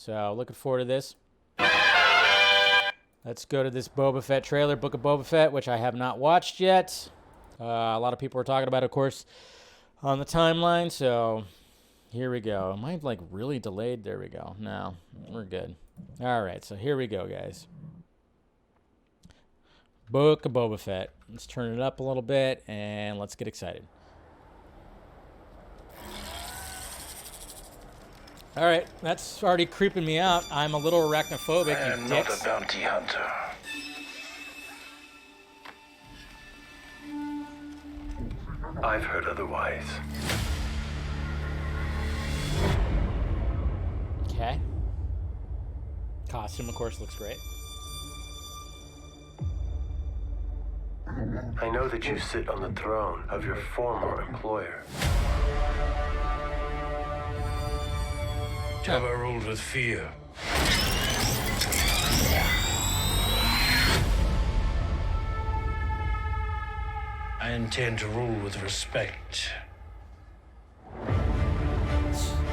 So looking forward to this. Let's go to this Boba Fett trailer, Book of Boba Fett, which I have not watched yet. A lot of people are talking about it, of course, on the timeline. So here we go. Am I like really delayed? There we go. No, we're good. All right, so here we go, guys. Book of Boba Fett. Let's turn it up a little bit and let's get excited. All right, that's already creeping me out. I'm a little arachnophobic. I am not a bounty hunter. I've heard otherwise. Okay. Costume, of course, looks great. I know that you sit on the throne of your former employer. Jabba ruled with fear. I intend to rule with respect.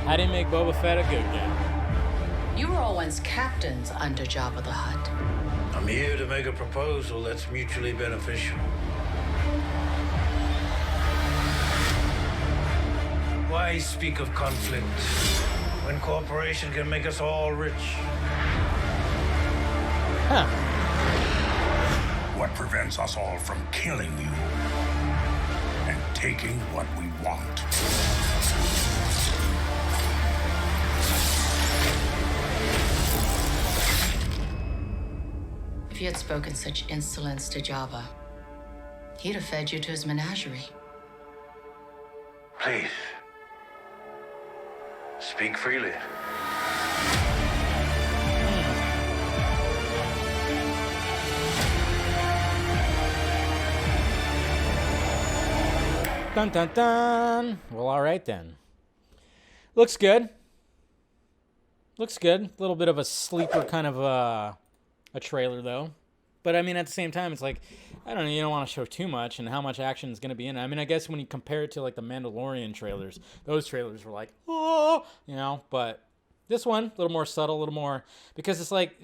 How do you make Boba Fett a good guy? You were all once captains under Jabba the Hutt. I'm here to make a proposal that's mutually beneficial. Why speak of conflict when cooperation can make us all rich? Huh. What prevents us all from killing you and taking what we want? If you had spoken such insolence to Jabba, he'd have fed you to his menagerie. Please. Speak freely. Dun dun dun. Well, all right then. Looks good. Looks good. A little bit of a sleeper kind of a trailer though. But I mean, at the same time, it's like, I don't know, you don't want to show too much and how much action is going to be in it. I mean, I guess when you compare it to like the Mandalorian trailers, those trailers were like, oh, you know, but this one, a little more subtle, a little more, because it's like,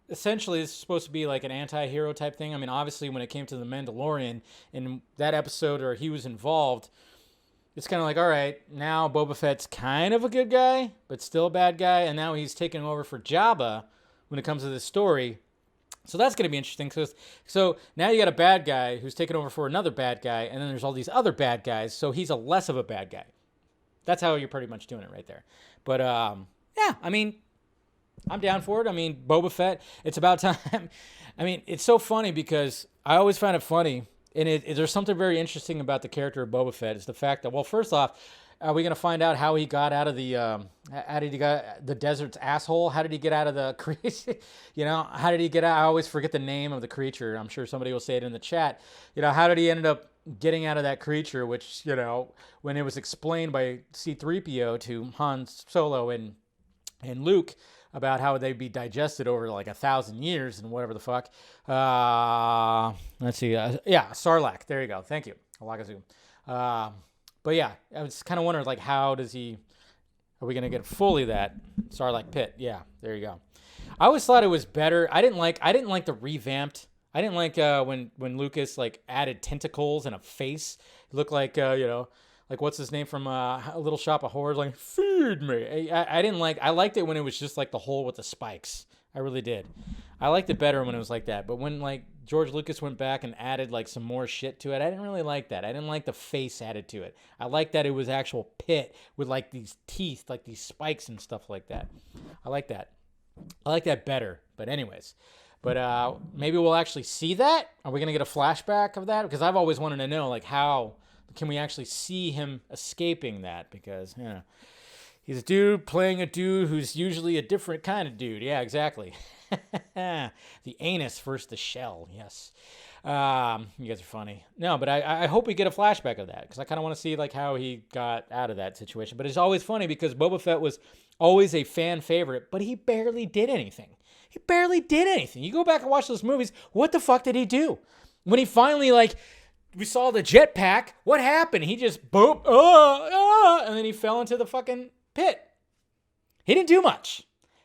essentially it's supposed to be like an anti-hero type thing. I mean, obviously when it came to the Mandalorian in that episode or he was involved, it's kind of like, all right, now Boba Fett's kind of a good guy, but still a bad guy. And now he's taking over for Jabba when it comes to this story. So that's going to be interesting. So now you got a bad guy who's taking over for another bad guy. And then there's all these other bad guys. So he's a less of a bad guy. That's how you're pretty much doing it right there. But yeah, I mean, I'm down for it. I mean, Boba Fett, it's about time. I mean, it's so funny because I always find it funny. And there's something very interesting about the character of Boba Fett is the fact that, well, first off, are we going to find out how he got out of the desert's asshole? How did he get out of the creature? You know, how did he get out? I always forget the name of the creature. I'm sure somebody will say it in the chat. You know, how did he end up getting out of that creature, which, you know, when it was explained by C-3PO to Han Solo and Luke, about how they'd be digested over like 1,000 years and whatever the fuck. Let's see. Yeah, Sarlacc. There you go. Thank you. Alakazam. But yeah, I was kind of wondering, like, how does he... Are we going to get fully that Sarlacc pit? Yeah, there you go. I always thought it was better. I didn't like the revamped... I didn't like when Lucas, like, added tentacles and a face. It looked like, you know... Like, what's his name from A Little Shop of Horrors? Like, feed me. I didn't like... I liked it when it was just, like, the hole with the spikes. I really did. I liked it better when it was like that. But when, like, George Lucas went back and added, like, some more shit to it, I didn't really like that. I didn't like the face added to it. I liked that it was actual pit with, like, these teeth, like, these spikes and stuff like that. I like that. I like that better. But anyways... But maybe we'll actually see that. Are we going to get a flashback of that? Because I've always wanted to know, like, how... Can we actually see him escaping that? Because, you know, he's a dude playing a dude who's usually a different kind of dude. Yeah, exactly. The anus versus the shell. Yes. You guys are funny. No, but I hope we get a flashback of that because I kind of want to see, like, how he got out of that situation. But it's always funny because Boba Fett was always a fan favorite, but he barely did anything. He barely did anything. You go back and watch those movies. What the fuck did he do? When he finally, like... We saw the jetpack. What happened? He just boom, and then he fell into the fucking pit. He didn't do much.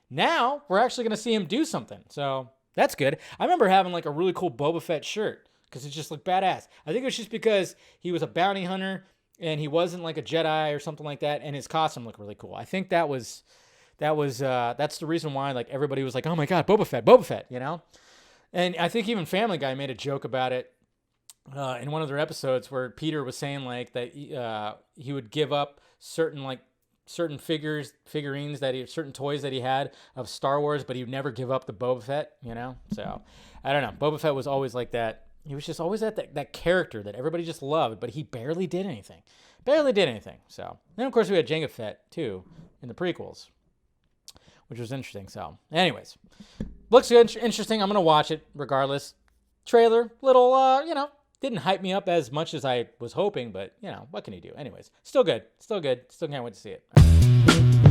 Now we're actually going to see him do something. So that's good. I remember having like a really cool Boba Fett shirt because it just looked badass. I think it was just because he was a bounty hunter and he wasn't like a Jedi or something like that, and his costume looked really cool. I think that's the reason why like everybody was like, oh my God, Boba Fett, you know? And I think even Family Guy made a joke about it in one of their episodes where Peter was saying like that he would give up certain figurines certain toys that he had of Star Wars, but he would never give up the Boba Fett, you know? So I don't know. Boba Fett was always like that. He was just always that character that everybody just loved, but he barely did anything. So then of course we had Jango Fett too in the prequels, which was interesting. So anyways, looks good, interesting. I'm going to watch it regardless. Trailer, little, didn't hype me up as much as I was hoping, but, what can you do? Anyways, still good. Still can't wait to see it.